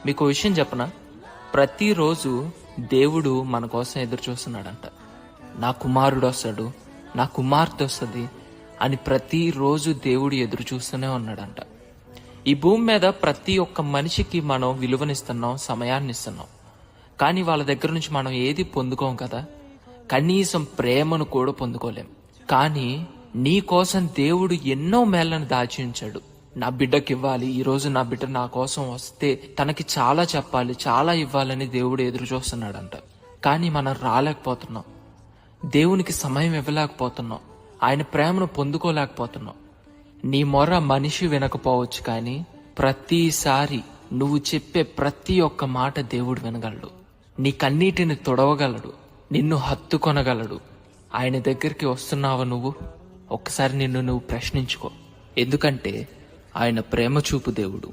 మీకు విషయం చెప్పనా, ప్రతిరోజు దేవుడు మన కోసం ఎదురు చూస్తున్నాడంట. నా కుమారుడు వస్తాడు, నా కుమార్తె వస్తుంది అని ప్రతిరోజు దేవుడు ఎదురు చూస్తూనే ఉన్నాడంట. ఈ భూమి మీద ప్రతి ఒక్క మనిషికి మనం విలువనిస్తున్నాం, సమయాన్ని ఇస్తున్నాం. కానీ వాళ్ళ దగ్గర నుంచి మనం ఏది పొందుకోం కదా, కనీసం ప్రేమను కూడా పొందుకోలేం. కానీ నీ కోసం దేవుడు ఎన్నో మేళ్లను దాచి ఉంచాడు. నా బిడ్డకి ఇవ్వాలి, ఈరోజు నా బిడ్డ నా కోసం వస్తే తనకి చాలా చెప్పాలి, చాలా ఇవ్వాలని దేవుడు ఎదురు చూస్తున్నాడంట. కానీ మనం రాలేకపోతున్నాం, దేవునికి సమయం ఇవ్వలేకపోతున్నాం, ఆయన ప్రేమను పొందుకోలేకపోతున్నాం. నీ మొర మనిషి వినకపోవచ్చు, కానీ ప్రతిసారి నువ్వు చెప్పే ప్రతి ఒక్క మాట దేవుడు వినగలడు. నీ కన్నీటిని తుడవగలడు, నిన్ను హత్తుకొనగలడు. ఆయన దగ్గరికి వస్తున్నావా నువ్వు? ఒక్కసారి నిన్ను నువ్వు ప్రశ్నించుకో. ఎందుకంటే ఆయన ప్రేమ చూపు దేవుడు.